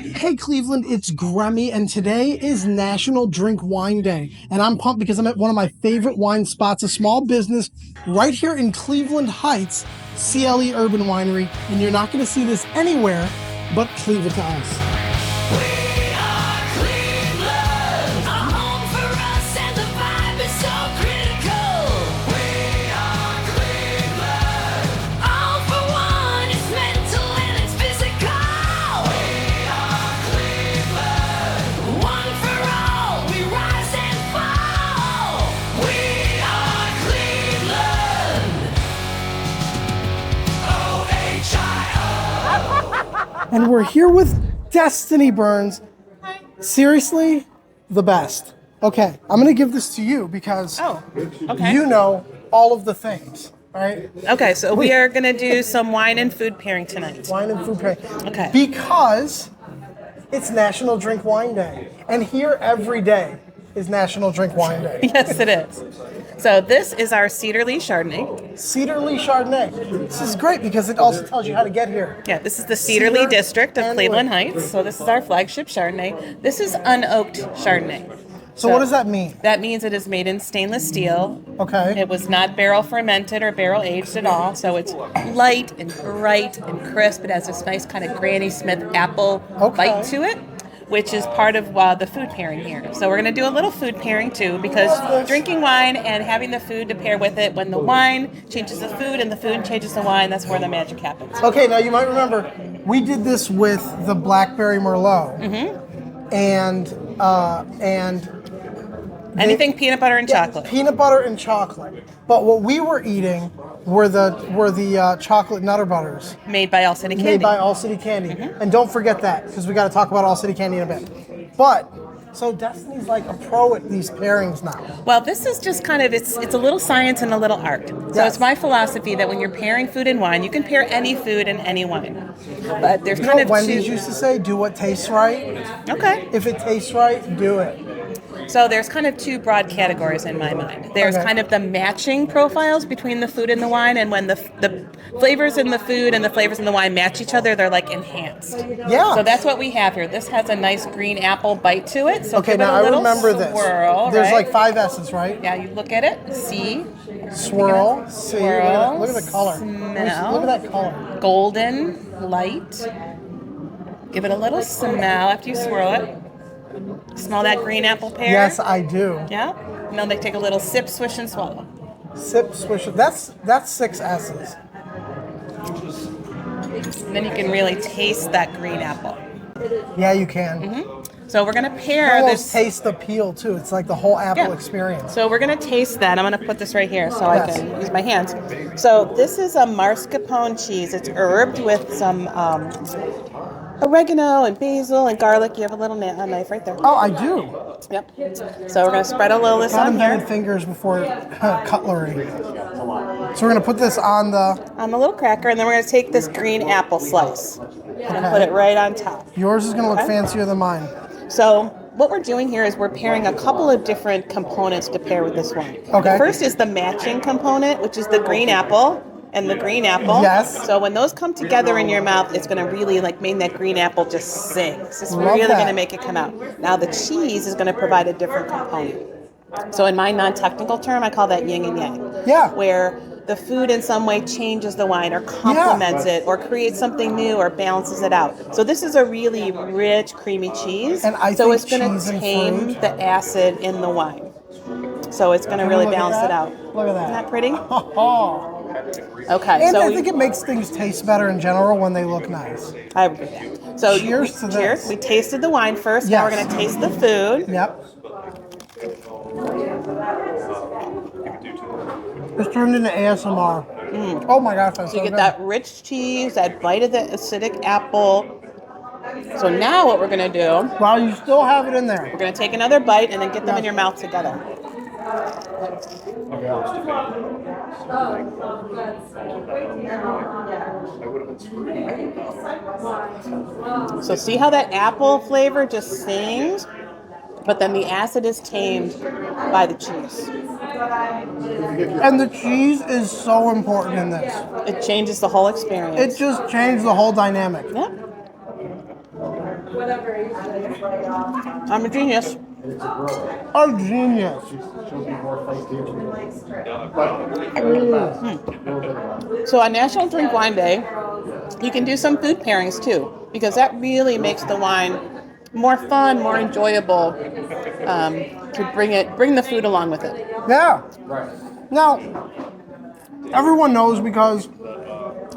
Hey Cleveland, it's Gremi, and today is National Drink Wine Day. And I'm pumped because I'm at one of my favorite wine spots, a small business right here in Cleveland Heights, CLE Urban Winery. And you're not going to see this anywhere but Cleve-It To Us. And we're here with Destiny Burns. Seriously, the best. Okay, I'm going to give this to you because you know all of the things, right? Okay, so we are going to do some wine and food pairing tonight. Wine and food pairing. Okay. Because it's National Drink Wine Day. And here every day is National Drink Wine Day. Yes, it is. So this is our Cedar Lee Chardonnay. Cedar Lee Chardonnay. This is great because it also tells you how to get here. Yeah, this is the Cedar Lee District of Cleveland Heights. So this is our flagship Chardonnay. This is unoaked Chardonnay. So what does that mean? That means it is made in stainless steel. Okay. It was not barrel fermented or barrel aged at all. So it's light and bright and crisp. It has this nice kind of Granny Smith apple bite to it, which is part of the food pairing here. So we're going to do a little food pairing too, because drinking wine and having the food to pair with it, when the wine changes the food and the food changes the wine, that's where the magic happens. Okay, now you might remember, we did this with the Blackberry Merlot. Mm-hmm. And anything peanut butter and chocolate. Peanut butter and chocolate. But what we were eating were the chocolate Nutter Butters. Made by All City Candy. Made by All City Candy. Mm-hmm. And don't forget that, because we got to talk about All City Candy in a bit. But, so Destiny's like a pro at these pairings now. Well, this is just kind of, it's a little science and a little art. So it's my philosophy that when you're pairing food and wine, you can pair any food and any wine. But there's kind of Wendy's used to say, do what tastes right. Okay. If it tastes right, do it. So there's kind of two broad categories in my mind. There's kind of the matching profiles between the food and the wine, and when the flavors in the food and the flavors in the wine match each other, they're like enhanced. Yeah. So that's what we have here. This has a nice green apple bite to it. So okay, now I remember this. There's like 5 S's, right? Yeah, you look at it. See. Swirl. See. Swirl. Look at the color. Smell. Look at that color. Golden, light. Give it a little smell after you swirl it. Smell that green apple pear? Yes, I do. Yeah? And then they take a little sip, swish, and swallow. Sip, swish. That's 6 S's. And then you can really taste that green apple. Yeah, you can. Mm-hmm. So we're going to pair you this. Taste the peel, too. It's like the whole apple experience. So we're going to taste that. I'm going to put this right here so I can use my hands. So this is a mascarpone cheese. It's herbed with some oregano and basil and garlic. You have a little knife right there. Oh, I do. Yep. So we're going to spread a little of this on here. Fingers before cutlery. So we're going to put this on the little cracker, and then we're going to take this green apple slice and put it right on top. Yours is going to look fancier than mine. So what we're doing here is we're pairing a couple of different components to pair with this wine. Okay. The first is the matching component, which is the green apple and the green apple. Yes. So when those come together in your mouth, it's going to really make that green apple just sing. It's really going to make it come out. Now the cheese is going to provide a different component. So in my non-technical term, I call that yin and yang. Yeah. Where the food in some way changes the wine or complements it or creates something new or balances it out. So this is a really rich, creamy cheese. And so it's going to tame the acid in the wine. So it's going to really balance it out. Look at that. Isn't that pretty? Okay. And I think it makes things taste better in general when they look nice. I agree with that. So cheers to this. We tasted the wine first. Yes. Now we're going to taste the food. Yep. It's turned into ASMR. Mm. Oh my gosh, that's so you get that rich cheese, that bite of the acidic apple. So now what we're going to do... While you still have it in there. We're going to take another bite and then get them in your mouth together. So see how that apple flavor just sings? But then the acid is tamed by the cheese. And the cheese is so important in this. It changes the whole experience. It just changed the whole dynamic. Yep. I'm a genius. A genius. So on National Drink Wine Day, you can do some food pairings too, because that really makes the wine more fun, more enjoyable. To bring the food along with it. Yeah. Now, everyone knows because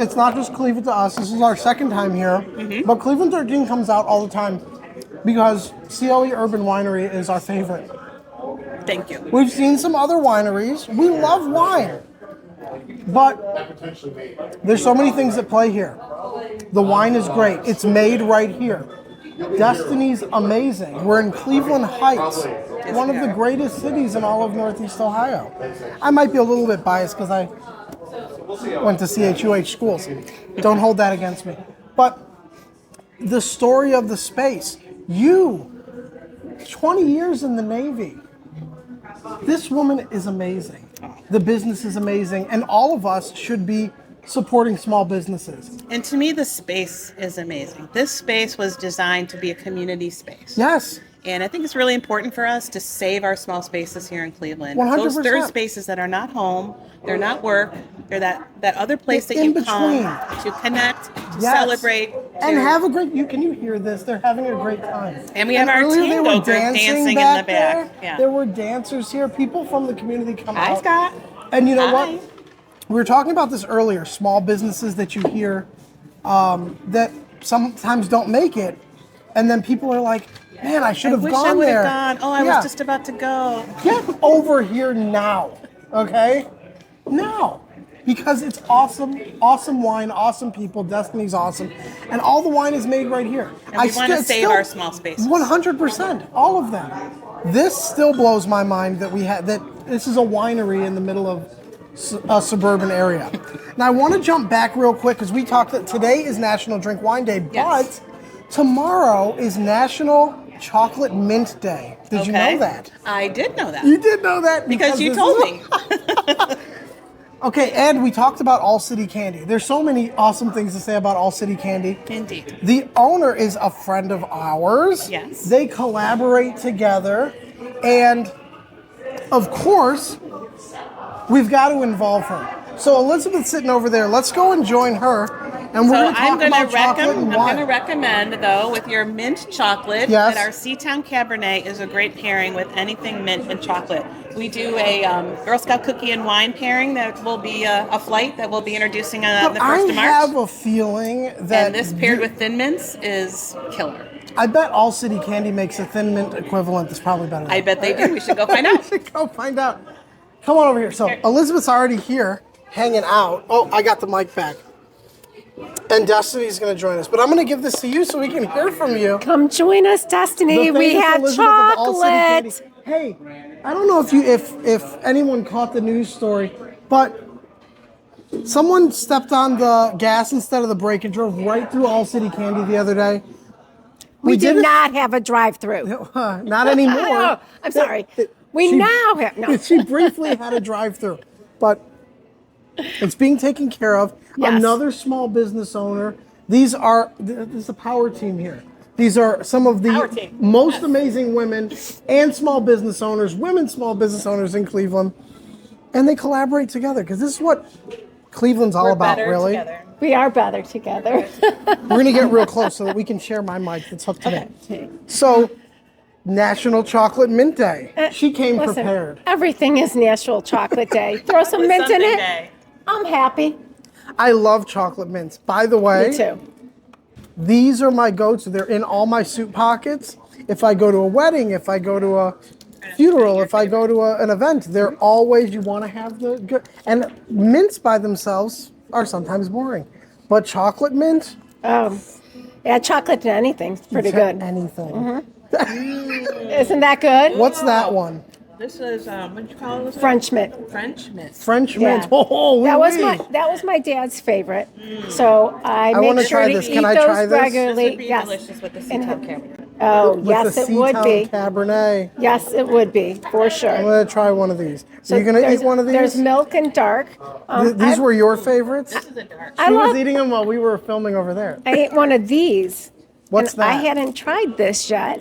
it's not just Cleve-It To Us. This is our second time here. But Cleveland 13 comes out all the time because CLE Urban Winery is our favorite. Thank you. We've seen some other wineries. We love wine. But there's so many things at play here. The wine is great. It's made right here. Destiny's amazing. We're in Cleveland Heights, one of the greatest cities in all of Northeast Ohio. I might be a little bit biased because I went to CHUH schools. Don't hold that against me. But the story of the space, 20 years in the Navy. This woman is amazing. The business is amazing. And all of us should be supporting small businesses. And to me, the space is amazing. This space was designed to be a community space. Yes. And I think it's really important for us to save our small spaces here in Cleveland. 100%. Those third spaces that are not home, they're not work, they're that other place that In you between. come to connect, to Yes. celebrate. And have a great, can you hear this? They're having a great time. And we have our earlier they tango were group dancing in the back back. there. Yeah. There were dancers here. People from the community come Hi, out. Scott. And you know Hi. what? We were talking about this earlier, small businesses that you hear that sometimes don't make it. And then people are like, man, I should have wish gone I would there. have gone. Oh, I Yeah. was just about to go. Get over here now, okay? Now. Because it's awesome, awesome wine, awesome people, Destiny's awesome. And all the wine is made right here. And we want to save our small spaces. 100%, all of them. This still blows my mind that this is a winery in the middle of a suburban area. Now I want to jump back real quick because we talked that today is National Drink Wine Day, Yes. but tomorrow is National Chocolate Mint Day. Did you know that? I did know that. You did know that Because you this told is- me. Okay, and we talked about All City Candy. There's so many awesome things to say about All City Candy. Indeed. The owner is a friend of ours. Yes. They collaborate together. And of course, we've got to involve her. So Elizabeth's sitting over there. Let's go and join her. And we're So going to talk about chocolate and I'm wine. going to recommend, though, with your mint chocolate, Yes. that our Seatown Cabernet is a great pairing with anything mint and chocolate. We do a Girl Scout cookie and wine pairing that will be a flight that we'll be introducing on But the 1st of I March. have a feeling that And this paired with Thin Mints is killer. I bet All City Candy makes a Thin Mint equivalent that's probably better than I bet they do. We should go find We out. should go find out. Come on over here. So Elizabeth's already here, hanging out. Oh, I got the mic back. And Destiny's going to join us. But I'm going to give this to you so we can hear from you. Come join us, Destiny. The We famous have Elizabeth of All City Candy. chocolate. Hey, I don't know if anyone caught the news story, but someone stepped on the gas instead of the brake and drove right through All City Candy the other day. We did do it- not have a drive-through. Not anymore. Oh, I'm sorry. We She- now have no. She briefly had a drive-through, but it's being taken care of. Yes. Another small business owner. This is a power team here. These are some of Power the team. most amazing women and small business owners, women small business owners in Cleveland, and they collaborate together because this is what Cleveland's all We're about, better really. together. We are better together. We're gonna get real close so that we can share my mic that's hooked to me. So, National Chocolate Mint Day. She came Listen, prepared. everything is National Chocolate Day. Throw some With mint in something it. day. I'm happy. I love chocolate mints. By the way, Me too. these are my go-to. They're in all my suit pockets. If I go to a wedding, if I go to a funeral, if I go to an event, they're always, you want to have the good. And mints by themselves are sometimes boring. But chocolate mint, Yeah, chocolate to anything. It's pretty to good. anything. Isn't that good? What's that one? This is, what did you call this? French mint. French mint. French Yeah. mint. Oh, That was oui, oui. that was my dad's favorite. So I wanna make sure try to this. eat Can I those try this? This regularly. would be Yes. delicious with the And- Seatown Cabernet. Oh, With yes, the it would Seatown be. Cabernet. Yes, it would be for I'm sure. going to try one of these. So Are you going to there's- eat one of There's these? milk and dark. These were your favorites? I She was love. eating them while we were filming over there. I ate one of these. What's and I that? hadn't tried this yet.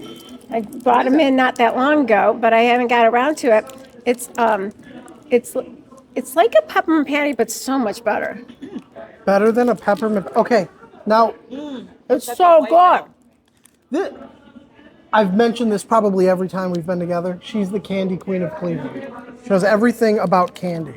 I brought them in not that long ago, but I haven't got around to it. It's like a peppermint patty, but so much better. Better than a peppermint. Okay, now It's so good. This, I've mentioned this probably every time we've been together. She's the candy queen of Cleveland. She knows everything about candy.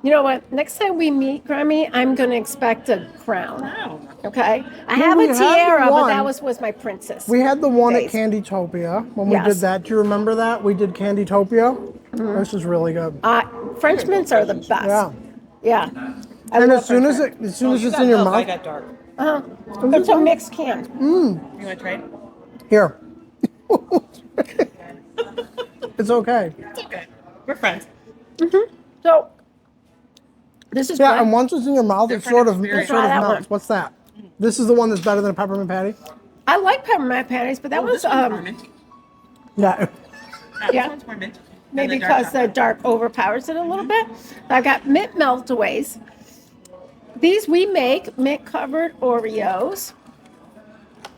You know what? Next time we meet, Gremi, I'm going to expect a crown. Wow. Okay? I Well, have we a had the tiara, but one- that was my princess. We had the one days. at Candytopia when we Yes. did that. Do you remember that? We did Candytopia. This is really good. French mints are the best. Yeah. Yeah. And as soon as it's in your I mouth, got dark. It's a mixed can. You want to try it? here. It's okay. It's okay. We're friends. So, this is Yeah, good. and once it's in your mouth, it's Different sort of experience. Try that melts. one. What's that? This is the one that's better than a peppermint patty. I like peppermint patties, but that This was one's more minty. Yeah. This Yeah. one's more minty. maybe than the dark because the chocolate. dark overpowers it a little bit. I've got mint meltaways. These we make mint covered Oreos.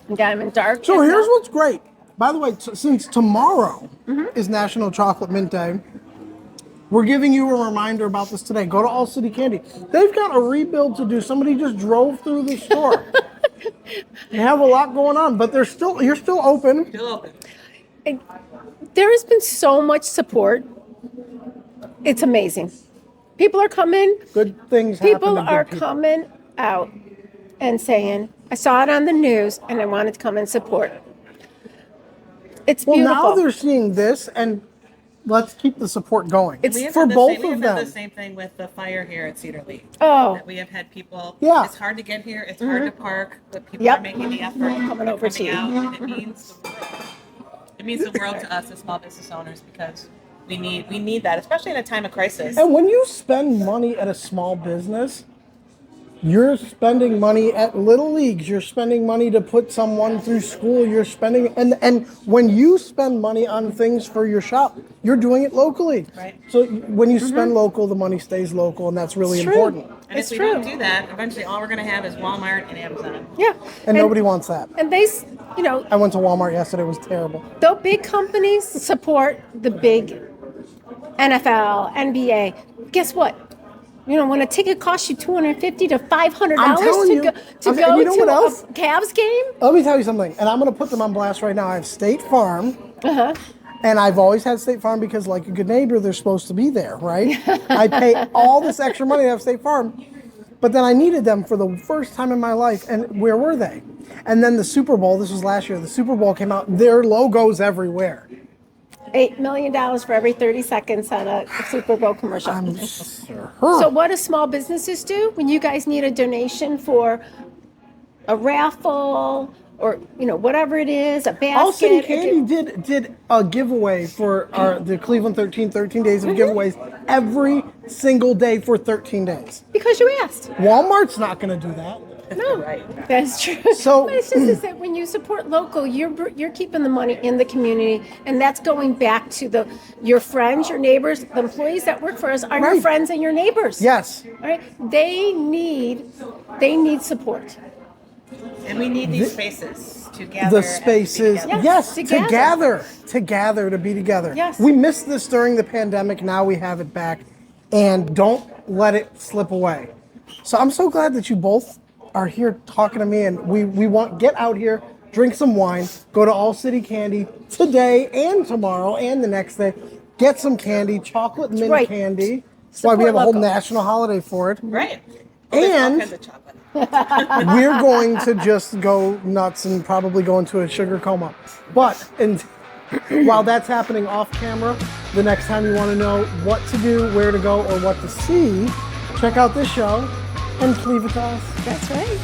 We got them in dark. So and here's melt. what's great. By the way, since tomorrow Mm-hmm. is National Chocolate Mint Day, we're giving you a reminder about this today. Go to All City Candy. They've got a rebuild to do. Somebody just drove through the store. They have a lot going on, but you're still open. Still open. There has been so much support. It's amazing. People are coming. Good things happen People to good are people. coming out and saying, I saw it on the news and I wanted to come and support. It's Well, beautiful. now they're seeing this, and let's keep the support going. It's We have for had the both same, we of have had them. the same thing with the fire here at Cedar Lee. Oh. That we have had people. Yeah. It's hard to get here. It's hard to park, but people Yep. are making the effort. Coming They're over to you. out, and it means the world. It means the world to us as small business owners because we need that, especially in a time of crisis. And when you spend money at a small business, you're spending money at little leagues. You're spending money to put someone through school. You're spending, and when you spend money on things for your shop, you're doing it locally. Right. So when you spend local, the money stays local, and that's really It's true. important. And It's if we don't true. do that, eventually all we're going to have is Walmart and Amazon. Yeah. And nobody wants that. And they, you know, I went to Walmart yesterday. It was terrible. the big companies support the big NFL, NBA. Guess what? You know, when a ticket costs you $250 to $500 I'm telling to you. go And you know what else? a Cavs game, Let me tell you something, and I'm going to put them on blast right now. I have State Farm. And I've always had State Farm because, like a good neighbor, they're supposed to be there, right? I pay all this extra money to have State Farm, but then I needed them for the first time in my life, and where were they? And then the Super Bowl, this was last year, the Super Bowl came out, their logos everywhere. $8 million for every 30 seconds on a Super Bowl commercial. I'm sure. So what do small businesses do when you guys need a donation for a raffle or, you know, whatever it is, a basket? All City a Candy did a giveaway for the Cleveland 13 days of giveaways every single day for 13 days. Because you asked. Walmart's not going to do that. No, Right. that's true. So- But it's just is that when you support local, you're keeping the money in the community, and that's going back to your friends, your neighbors, the employees that work for us are your Right. friends and your neighbors. Yes. All right, they need support. And we need these spaces to gather. The spaces, and be together. yes, to to gather, to be together. Yes. We missed this during the pandemic. Now we have it back, and don't let it slip away. So I'm so glad that you both are here talking to me, and we want get out here, drink some wine, go to All City Candy today and tomorrow and the next day, get some candy, chocolate mint right. candy. That's why we Support have a whole local. national holiday for it. Right. There's all And kinds of chocolate. we're going to just go nuts and probably go into a sugar coma. But while that's happening off camera, the next time you want to know what to do, where to go, or what to see, check out this show and Cleve-It To Us. That's right.